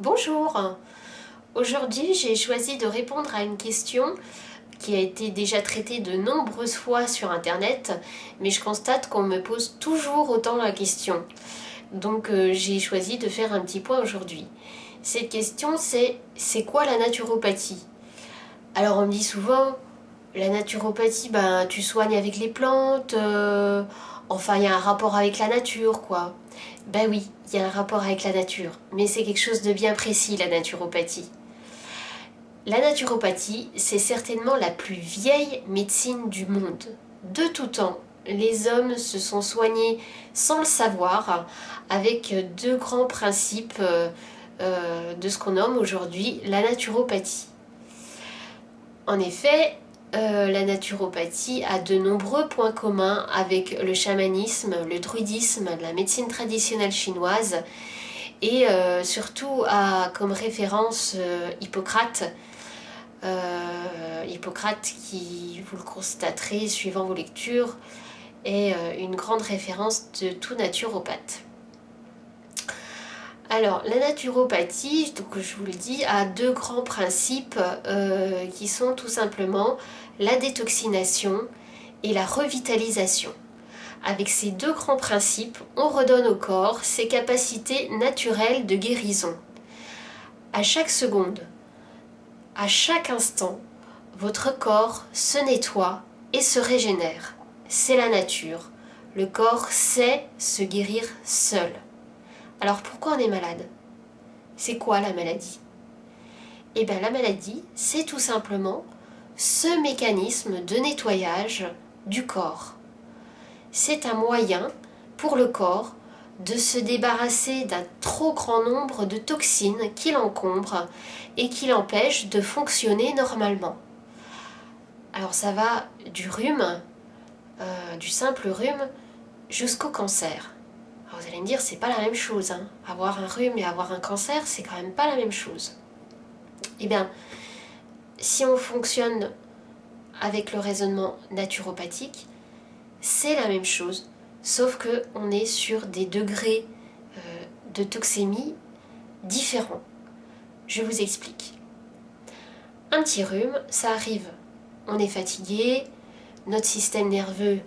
Bonjour. Aujourd'hui, j'ai choisi de répondre à une question qui a été déjà traitée de nombreuses fois sur Internet, mais je constate qu'on me pose toujours autant la question. Donc j'ai choisi de faire un petit point aujourd'hui. Cette question, c'est quoi la naturopathie? Alors on me dit souvent, la naturopathie, ben tu soignes avec les plantes, enfin il y a un rapport avec la nature quoi. Ben oui, il y a un rapport avec la nature, mais c'est quelque chose de bien précis, la naturopathie. La naturopathie, c'est certainement la plus vieille médecine du monde. De tout temps, les hommes se sont soignés sans le savoir avec deux grands principes de ce qu'on nomme aujourd'hui la naturopathie. En effet, la naturopathie a de nombreux points communs avec le chamanisme, le druidisme, la médecine traditionnelle chinoise et surtout a comme référence Hippocrate. Hippocrate qui, vous le constaterez suivant vos lectures, est une grande référence de tout naturopathe. Alors, la naturopathie, donc je vous le dis, a deux grands principes qui sont tout simplement la détoxination et la revitalisation. Avec ces deux grands principes, on redonne au corps ses capacités naturelles de guérison. À chaque seconde, à chaque instant, votre corps se nettoie et se régénère. C'est la nature. Le corps sait se guérir seul. Alors pourquoi on est malade? C'est quoi la maladie? Eh bien la maladie, c'est tout simplement ce mécanisme de nettoyage du corps. C'est un moyen pour le corps de se débarrasser d'un trop grand nombre de toxines qui l'encombrent et qui l'empêchent de fonctionner normalement. Alors ça va du rhume, du simple rhume, jusqu'au cancer. Alors vous allez me dire, c'est pas la même chose, hein. Avoir un rhume et avoir un cancer, c'est quand même pas la même chose. Eh bien, si on fonctionne avec le raisonnement naturopathique, c'est la même chose, sauf qu'on est sur des degrés de toxémie différents. Je vous explique. Un petit rhume, ça arrive. On est fatigué, notre système nerveux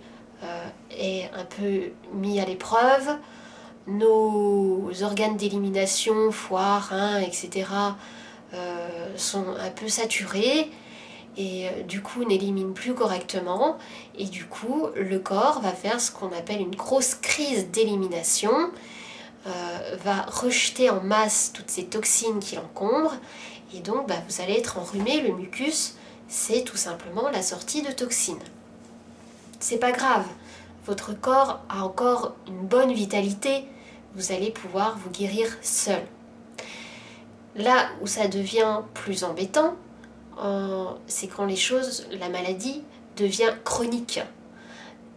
est un peu mis à l'épreuve, nos organes d'élimination, foie, reins, etc. Sont un peu saturés et du coup n'éliminent plus correctement et du coup le corps va faire ce qu'on appelle une grosse crise d'élimination, va rejeter en masse toutes ces toxines qui l'encombrent et donc vous allez être enrhumé. Le mucus, c'est tout simplement la sortie de toxines. C'est pas grave, votre corps a encore une bonne vitalité, vous allez pouvoir vous guérir seul. Là où ça devient plus embêtant, c'est quand la maladie devient chronique.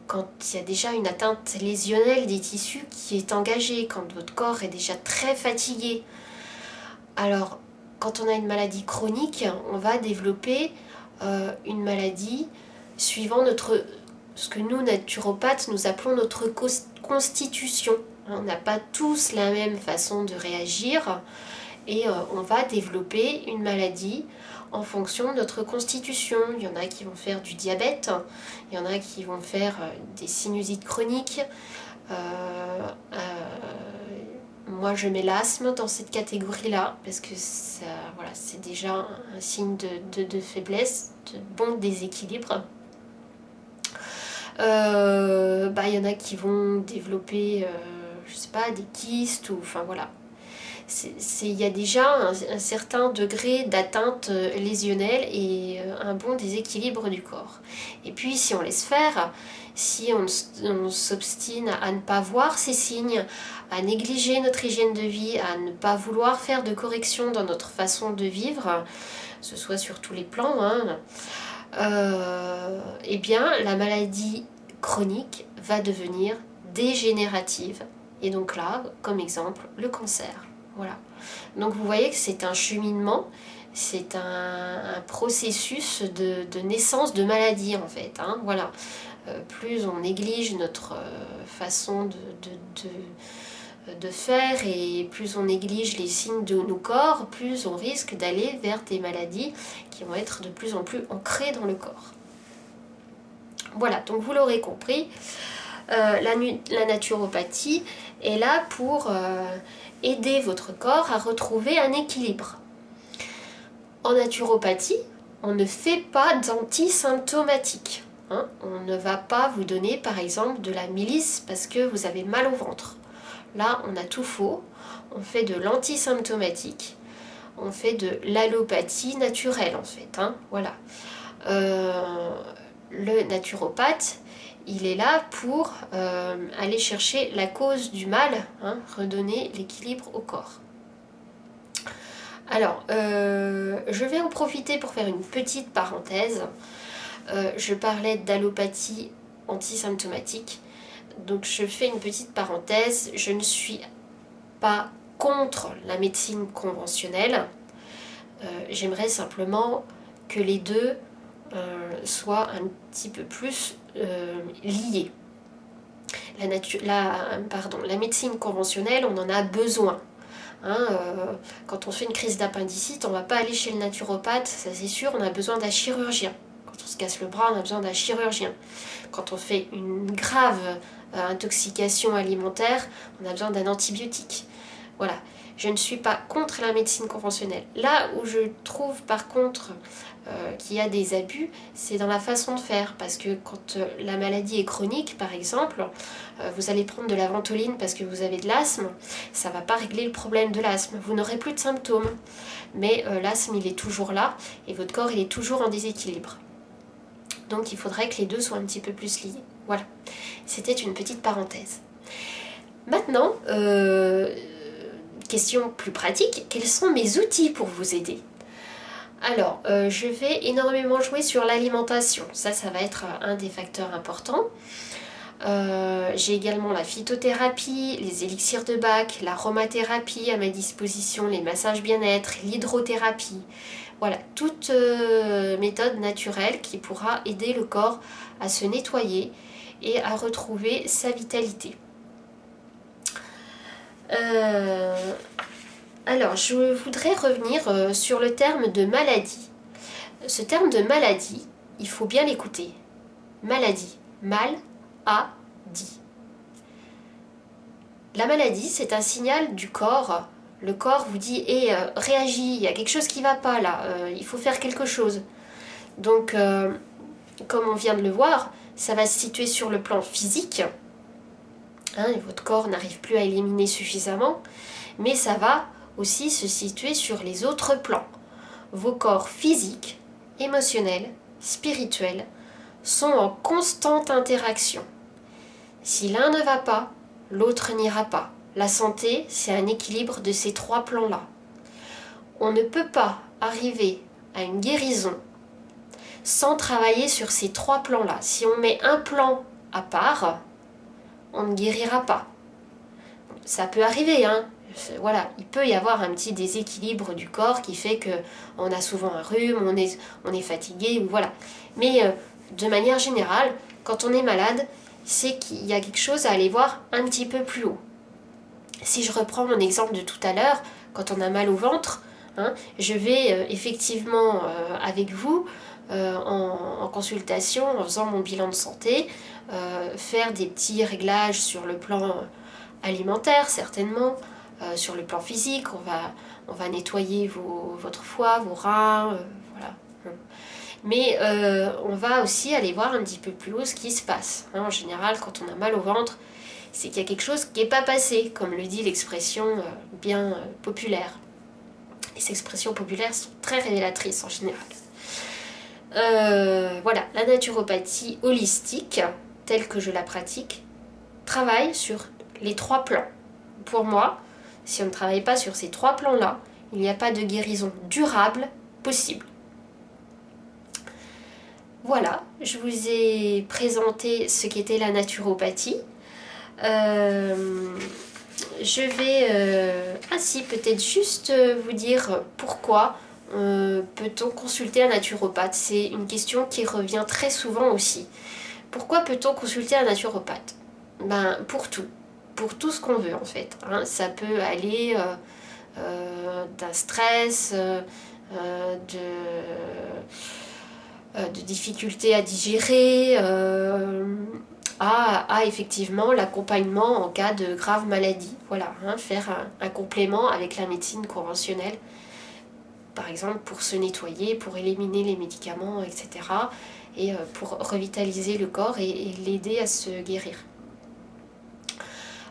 Quand il y a déjà une atteinte lésionnelle des tissus qui est engagée, quand votre corps est déjà très fatigué. Alors, quand on a une maladie chronique, on va développer une maladie suivant ce que nous, naturopathes, nous appelons notre constitution. On n'a pas tous la même façon de réagir et on va développer une maladie en fonction de notre constitution. Il y en a qui vont faire du diabète, il y en a qui vont faire des sinusites chroniques. Moi je mets l'asthme dans cette catégorie-là parce que ça, voilà, c'est déjà un signe de faiblesse, de bon déséquilibre. Il y en a qui vont développer, je sais pas, des kystes ou enfin voilà. Il y a déjà un certain degré d'atteinte lésionnelle et un bon déséquilibre du corps. Et puis si on laisse faire, si on s'obstine à ne pas voir ces signes, à négliger notre hygiène de vie, à ne pas vouloir faire de corrections dans notre façon de vivre, que ce soit sur tous les plans, eh bien la maladie chronique va devenir dégénérative. Et donc là, comme exemple, le cancer. Voilà. Donc vous voyez que c'est un cheminement, c'est un processus de naissance de maladie en fait. Voilà. Plus on néglige notre façon de faire, et plus on néglige les signes de nos corps, plus on risque d'aller vers des maladies qui vont être de plus en plus ancrées dans le corps. Voilà, donc vous l'aurez compris, la naturopathie est là pour aider votre corps à retrouver un équilibre. En naturopathie, on ne fait pas d'antisymptomatique. Hein, on ne va pas vous donner par exemple de la milice parce que vous avez mal au ventre. Là, on a tout faux. On fait de l'antisymptomatique. On fait de l'allopathie naturelle en fait. Hein, voilà. Le naturopathe, il est là pour aller chercher la cause du mal, hein, redonner l'équilibre au corps. Alors, je vais en profiter pour faire une petite parenthèse. Je parlais d'allopathie antisymptomatique. Donc je fais une petite parenthèse. Je ne suis pas contre la médecine conventionnelle. J'aimerais simplement que les deux soient un petit peu plus liés. La médecine conventionnelle, on en a besoin. Hein, quand on fait une crise d'appendicite, on ne va pas aller chez le naturopathe, ça c'est sûr, on a besoin d'un chirurgien. Quand on se casse le bras, on a besoin d'un chirurgien. Quand on fait une grave intoxication alimentaire, on a besoin d'un antibiotique. Voilà, je ne suis pas contre la médecine conventionnelle. Là où je trouve par contre qu'il y a des abus, c'est dans la façon de faire. Parce que quand la maladie est chronique, par exemple, vous allez prendre de la ventoline parce que vous avez de l'asthme, ça ne va pas régler le problème de l'asthme. Vous n'aurez plus de symptômes. Mais l'asthme, il est toujours là et votre corps, il est toujours en déséquilibre. Donc il faudrait que les deux soient un petit peu plus liés. Voilà, c'était une petite parenthèse. Maintenant, question plus pratique, quels sont mes outils pour vous aider ? Alors, je vais énormément jouer sur l'alimentation. Ça va être un des facteurs importants. J'ai également la phytothérapie, les élixirs de Bach, l'aromathérapie à ma disposition, les massages bien-être, l'hydrothérapie. Voilà, toute méthode naturelle qui pourra aider le corps à se nettoyer et à retrouver sa vitalité. Alors, je voudrais revenir sur le terme de maladie. Ce terme de maladie, il faut bien l'écouter. Maladie, mal, a, dit. La maladie, c'est un signal du corps. Le corps vous dit réagis, il y a quelque chose qui ne va pas là, il faut faire quelque chose. Donc, comme on vient de le voir, ça va se situer sur le plan physique. Hein, et votre corps n'arrive plus à éliminer suffisamment, mais ça va aussi se situer sur les autres plans. Vos corps physiques, émotionnels, spirituels sont en constante interaction. Si l'un ne va pas, l'autre n'ira pas. La santé, c'est un équilibre de ces trois plans-là. On ne peut pas arriver à une guérison sans travailler sur ces trois plans-là. Si on met un plan à part, on ne guérira pas. Ça peut arriver, hein. Voilà, il peut y avoir un petit déséquilibre du corps qui fait qu'on a souvent un rhume, on est fatigué, ou voilà. Mais de manière générale, quand on est malade, c'est qu'il y a quelque chose à aller voir un petit peu plus haut. Si je reprends mon exemple de tout à l'heure, quand on a mal au ventre, hein, je vais effectivement avec vous en consultation, en faisant mon bilan de santé, faire des petits réglages sur le plan alimentaire certainement, sur le plan physique, on va nettoyer votre foie, vos reins, voilà. Mais on va aussi aller voir un petit peu plus haut ce qui se passe. Hein, en général, quand on a mal au ventre, c'est qu'il y a quelque chose qui n'est pas passé, comme le dit l'expression bien populaire. Les expressions populaires sont très révélatrices en général. Voilà, la naturopathie holistique, telle que je la pratique, travaille sur les trois plans. Pour moi, si on ne travaille pas sur ces trois plans-là, il n'y a pas de guérison durable possible. Voilà, je vous ai présenté ce qu'était la naturopathie. Je vais peut-être juste vous dire pourquoi peut-on consulter un naturopathe. C'est une question qui revient très souvent aussi. Pourquoi peut-on consulter un naturopathe ? Ben, pour tout. pour tout ce qu'on veut en fait. Hein. Ça peut aller d'un stress, de difficultés à digérer, à effectivement l'accompagnement en cas de grave maladie. Voilà, hein, faire un complément avec la médecine conventionnelle, par exemple pour se nettoyer, pour éliminer les médicaments, etc. Et pour revitaliser le corps et l'aider à se guérir.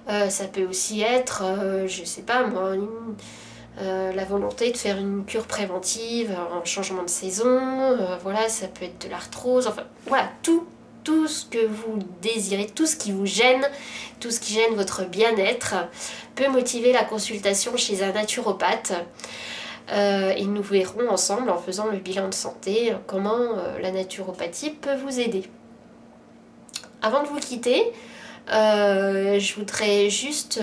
Ça peut aussi être, je sais pas moi, la volonté de faire une cure préventive, un changement de saison, voilà, ça peut être de l'arthrose, enfin voilà, tout ce que vous désirez, tout ce qui vous gêne, tout ce qui gêne votre bien-être peut motiver la consultation chez un naturopathe. Et nous verrons ensemble, en faisant le bilan de santé, comment la naturopathie peut vous aider. Avant de vous quitter, je voudrais juste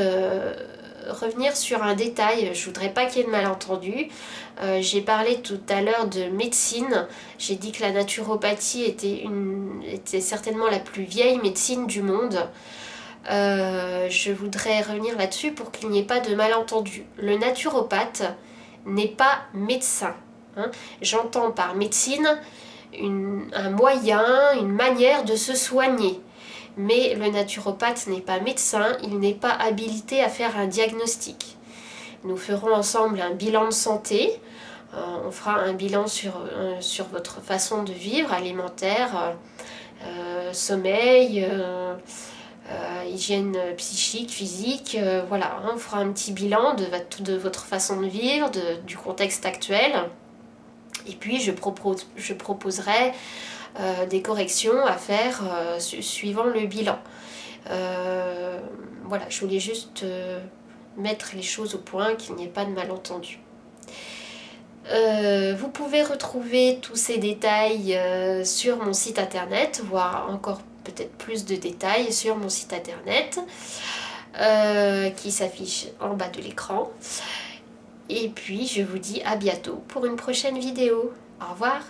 revenir sur un détail. Je voudrais pas qu'il y ait de malentendus. J'ai parlé tout à l'heure de médecine. J'ai dit que la naturopathie était certainement la plus vieille médecine du monde. Je voudrais revenir là-dessus pour qu'il n'y ait pas de malentendus. Le naturopathe n'est pas médecin. Hein. J'entends par médecine un moyen, une manière de se soigner. Mais le naturopathe n'est pas médecin, il n'est pas habilité à faire un diagnostic. Nous ferons ensemble un bilan de santé, on fera un bilan sur votre façon de vivre, alimentaire, sommeil, hygiène psychique, physique, voilà, hein, on fera un petit bilan de votre façon de vivre, du contexte actuel. Et puis je proposerai des corrections à faire suivant le bilan. Voilà, je voulais juste mettre les choses au point, qu'il n'y ait pas de malentendu. Vous pouvez retrouver tous ces détails sur mon site internet, voire encore peut-être plus de détails sur mon site internet qui s'affiche en bas de l'écran. Et puis je vous dis à bientôt pour une prochaine vidéo. Au revoir.